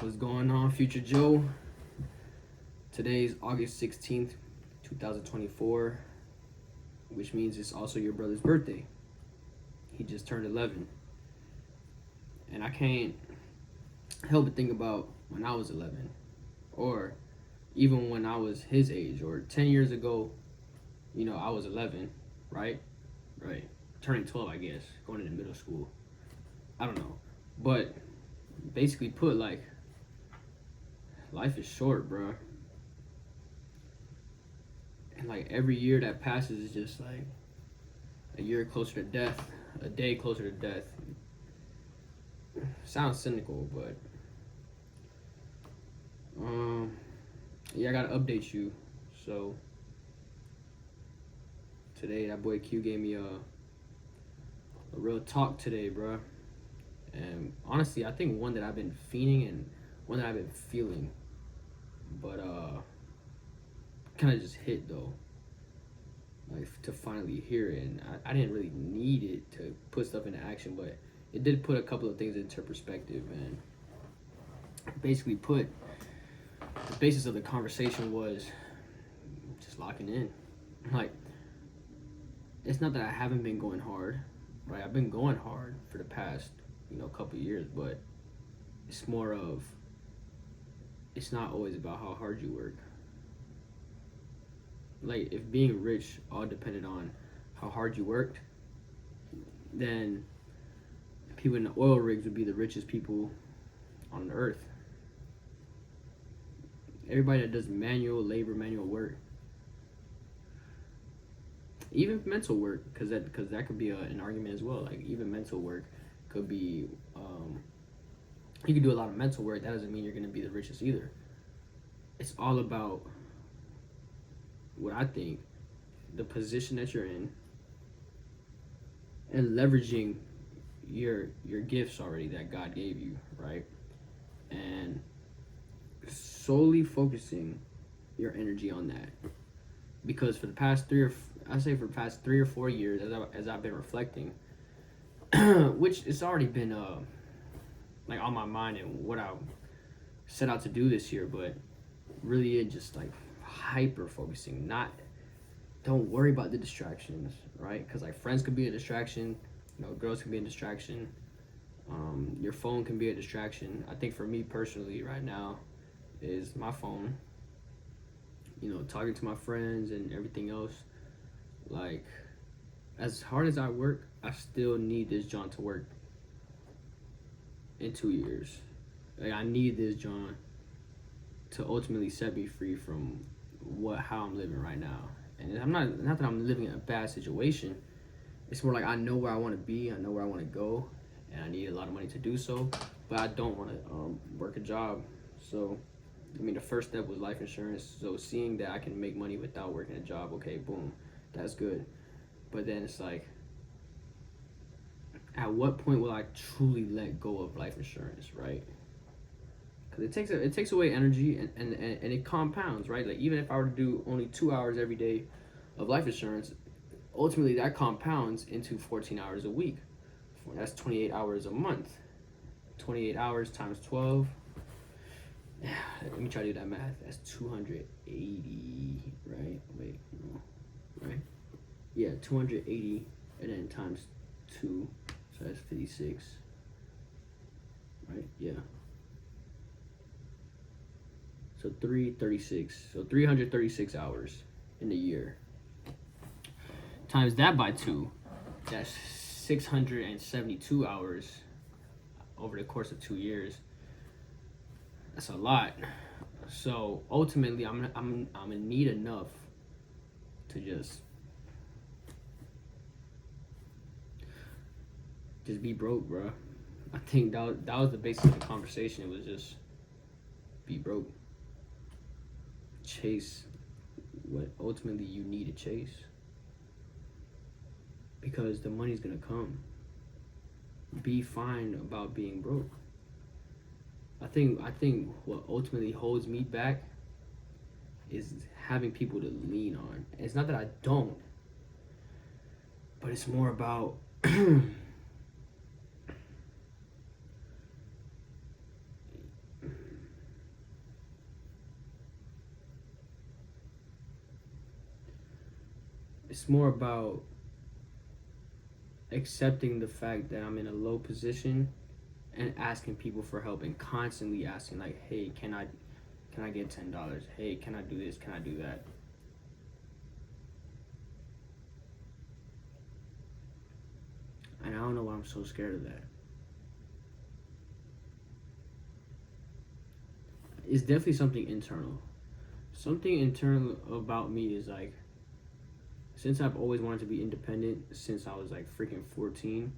What's going on, Future Joe? Today's August 16th, 2024, which means it's also your brother's birthday. He just turned 11. And I can't help but think about when I was 11, or even when I was his age, or 10 years ago, I was 11, right? Right. Turning 12, I guess, going into middle school. I don't know. But basically put, life is short, bro. And every year that passes is just like a year closer to death, a day closer to death. Sounds cynical, but yeah, I gotta update you. So today that boy Q gave me a real talk today, bro. And honestly, I think one that I've been fiending and one that I've been feeling, but kind of just hit though, to finally hear it. And I didn't really need it to put stuff into action, but it did put a couple of things into perspective. And basically put the basis of the conversation was just locking in. It's not that I haven't been going hard, right? I've been going hard for the past couple of years, but it's more of, it's not always about how hard you work. If being rich all depended on how hard you worked, then people in the oil rigs would be the richest people on the earth. Everybody that does manual labor, manual work, even mental work, because that could be an argument as well. Even mental work could be, you can do a lot of mental work. That doesn't mean you're going to be the richest either. It's all about, what I think, the position that you're in, and leveraging your gifts already that God gave you, right? And solely focusing your energy on that. Because for the past 3 or 4 years, as I've been reflecting, which it's already been on my mind and what I set out to do this year, but really it just hyper focusing. Don't worry about the distractions, right? Because friends could be a distraction, girls can be a distraction, your phone can be a distraction. I think for me personally right now is my phone, talking to my friends and everything else. As hard as I work, I still need this John to work in 2 years. I need this John to ultimately set me free from how I'm living right now. And I'm not that I'm living in a bad situation. It's more I know where I want to be, I know where I want to go, and I need a lot of money to do so. But I don't want to work a job. So the first step was life insurance. So seeing that I can make money without working a job, okay, boom, that's good. But then it's at what point will I truly let go of life insurance, right? Because it takes away energy, and it compounds, right? Even if I were to do only 2 hours every day of life insurance, ultimately that compounds into 14 hours a week. That's 28 hours a month. 28 hours times 12. Let me try to do that math. That's 280, right? Wait, no, right? Yeah, 280, and then times 2, so that's 56, right? Yeah. So 336. So 336 hours in a year. Times that by 2, that's 672 hours over the course of 2 years. That's a lot. So ultimately, I'm gonna need enough to just be broke, bro. I think that was the basis of the conversation. It was just be broke. Chase what ultimately you need to chase, because the money's gonna come. Be fine about being broke. I think what ultimately holds me back is having people to lean on. It's not that I don't, but it's more about it's more about accepting the fact that I'm in a low position and asking people for help and constantly asking like, hey, can I get $10? Hey, can I do this? Can I do that? And I don't know why I'm so scared of that. It's definitely something internal. Something internal about me is like, since I've always wanted to be independent since I was like freaking 14,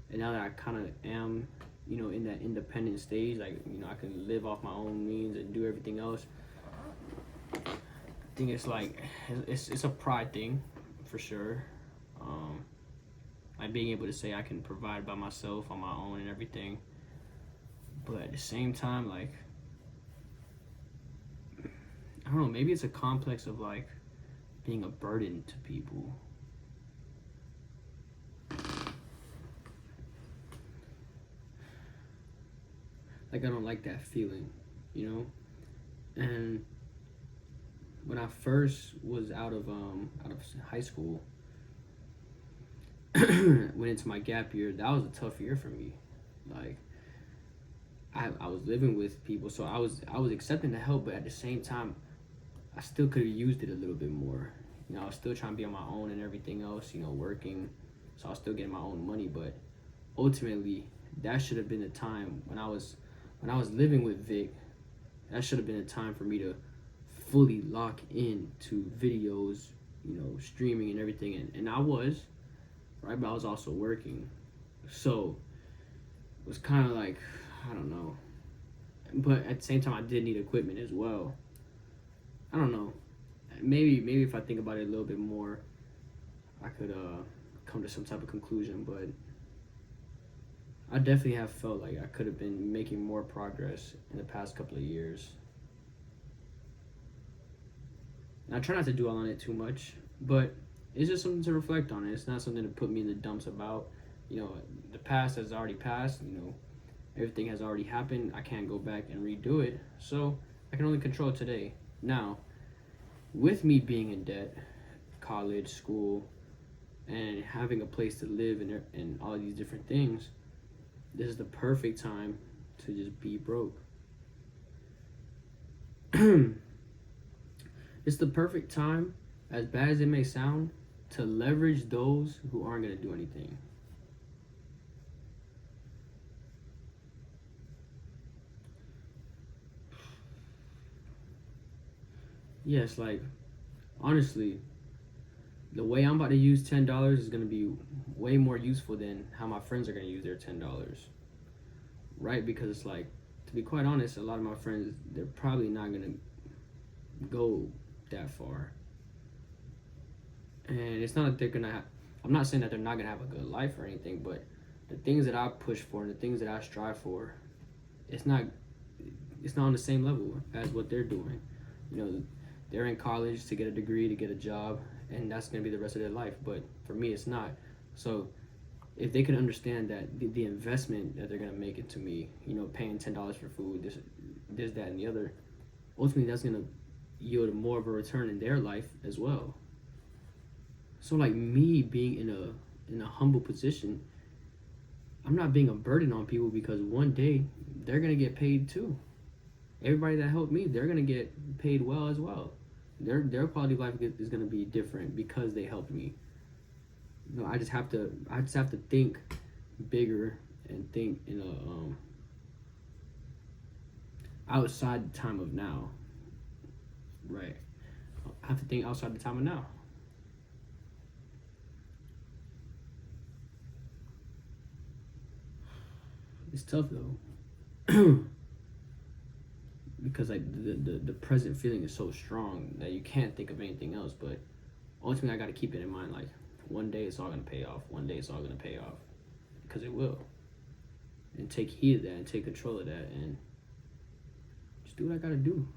and now that I kind of am, in that independent stage, like, I can live off my own means and do everything else. I think it's like, it's a pride thing, for sure. Like being able to say I can provide by myself on my own and everything. But at the same time, like, I don't know, maybe it's a complex of like being a burden to people. Like, I don't like that feeling, And when I first was out of high school, went into my gap year, that was a tough year for me. Like, I was living with people, so I was accepting the help, but at the same time, I still could have used it a little bit more. I was still trying to be on my own and everything else, working, so I was still getting my own money. But ultimately, that should have been the time when I was living with Vic. That should have been a time for me to fully lock in to videos, streaming and everything, and I was, right, but I was also working, so it was kind of like, I don't know, but at the same time I did need equipment as well. I don't know, maybe if I think about it a little bit more, I could come to some type of conclusion, but I definitely have felt like I could have been making more progress in the past couple of years. And I try not to dwell on it too much, but it's just something to reflect on. It's not something to put me in the dumps about. The past has already passed. Everything has already happened. I can't go back and redo it. So I can only control today. Now, with me being in debt, college, school, and having a place to live and all these different things, this is the perfect time to just be broke. It's the perfect time, as bad as it may sound, to leverage those who aren't going to do anything. Yes, like, honestly, the way I'm about to use $10 is going to be way more useful than how my friends are going to use their $10. Right? Because it's like, to be quite honest, a lot of my friends, they're probably not going to go that far. And it's not that they're going to have, I'm not saying that they're not going to have a good life or anything, but the things that I push for and the things that I strive for, it's not on the same level as what they're doing. They're in college to get a degree, to get a job, and that's going to be the rest of their life. But for me, it's not. So if they can understand that the investment that they're going to make into me, paying $10 for food, this, that, and the other, ultimately that's going to yield more of a return in their life as well. So like me being in a humble position, I'm not being a burden on people because one day they're going to get paid too. Everybody that helped me, they're going to get paid well as well. Their quality of life is going to be different because they helped me. I just have to think bigger and think in a outside the time of now. Right. I have to think outside the time of now. It's tough though. Because like the present feeling is so strong that you can't think of anything else, but ultimately I got to keep it in mind, like one day it's all going to pay off, one day it's all going to pay off, because it will. And take heed of that and take control of that and just do what I got to do.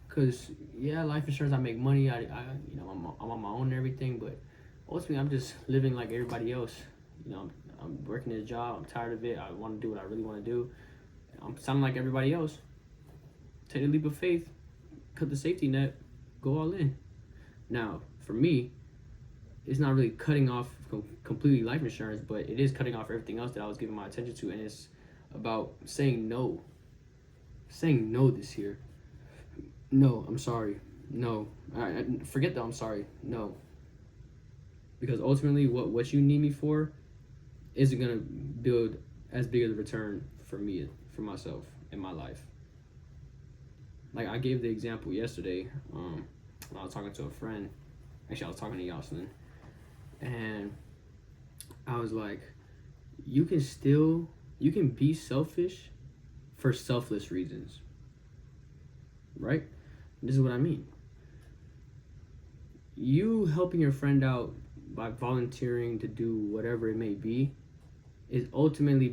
Because yeah, life insurance, I make money, I'm on my own and everything, but ultimately I'm just living like everybody else. I'm working a job, I'm tired of it, I want to do what I really want to do. I'm sounding like everybody else. Take a leap of faith, cut the safety net, go all in. Now, for me, it's not really cutting off completely life insurance, but it is cutting off everything else that I was giving my attention to, and it's about saying no. Saying no this year. No, I'm sorry. No, forget that. I'm sorry. No, because ultimately, what you need me for isn't gonna build as big of a return for me, for myself in my life. Like I gave the example yesterday, when I was talking to a friend. Actually, I was talking to Yoselin, and I was like, you can be selfish for selfless reasons, right? This is what I mean. You helping your friend out by volunteering to do whatever it may be is ultimately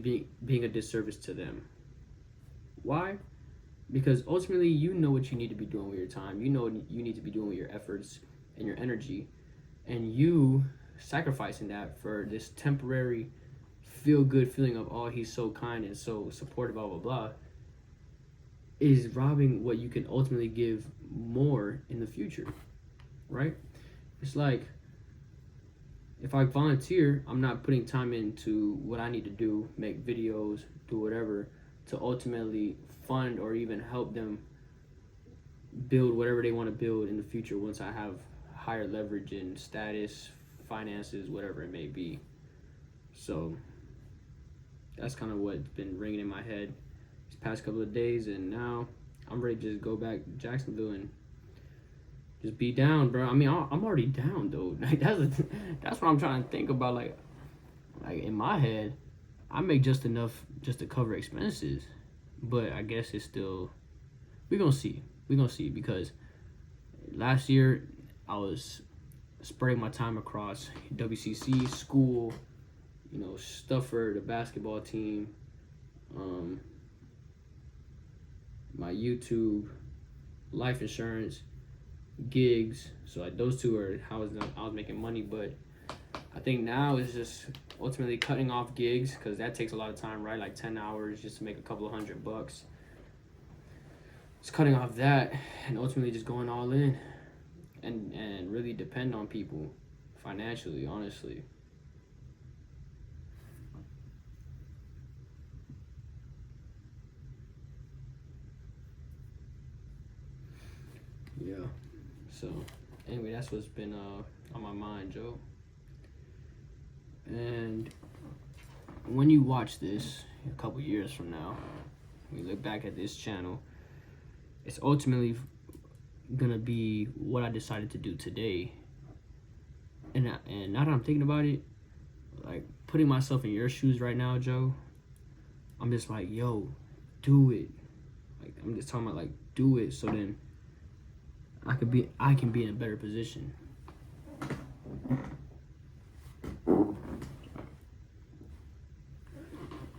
being a disservice to them. Why? Because ultimately you know what you need to be doing with your time. You know what you need to be doing with your efforts and your energy. And you sacrificing that for this temporary feel good feeling of, oh, he's so kind and so supportive, blah, blah, blah, is robbing what you can ultimately give more in the future, right? It's like, if I volunteer, I'm not putting time into what I need to do, make videos, do whatever, to ultimately fund or even help them build whatever they want to build in the future once I have higher leverage in status, finances, whatever it may be. So that's kind of what's been ringing in my head these past couple of days, and now I'm ready to just go back to Jacksonville and just be down, bro. I mean, I'm already down, though. Like, that's what I'm trying to think about. Like in my head, I make just enough just to cover expenses, but I guess it's still, we're gonna see. We're gonna see, because last year I was spreading my time across WCC, school, stuff for the basketball team, my YouTube, life insurance, gigs. So like those two are how I was making money. But I think now it's just ultimately cutting off gigs, because that takes a lot of time, right? Like 10 hours just to make a couple of $100. It's cutting off that and ultimately just going all in and really depend on people financially, honestly. Yeah. So anyway, that's what's been on my mind, Joe. And when you watch this a couple years from now, we look back at this channel, it's ultimately gonna be what I decided to do today. And now that I'm thinking about it, like putting myself in your shoes right now, Joe, I'm just like, yo, do it. Like, I'm just talking about, like, do it, so then I can be in a better position.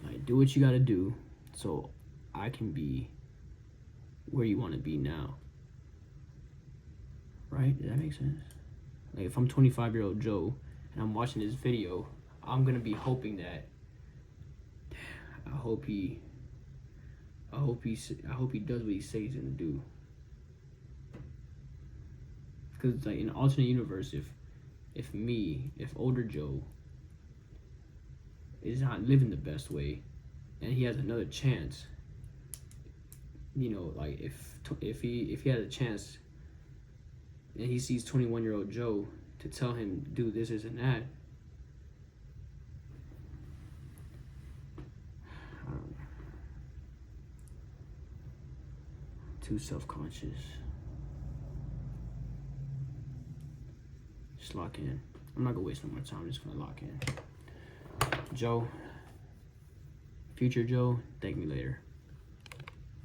Like, do what you gotta do so I can be where you want to be now. Right? Does that make sense? Like, if I'm 25-year-old Joe and I'm watching this video, I'm gonna be hoping that, I hope he does what he says he's gonna do. Because like in an alternate universe, if older Joe is not living the best way, and he has another chance, like if he had a chance, and he sees 21-year-old Joe to tell him do this and that, I don't know. Too self-conscious. Just lock in. I'm not gonna waste no more time. I'm just gonna lock in. Joe, future Joe, thank me later.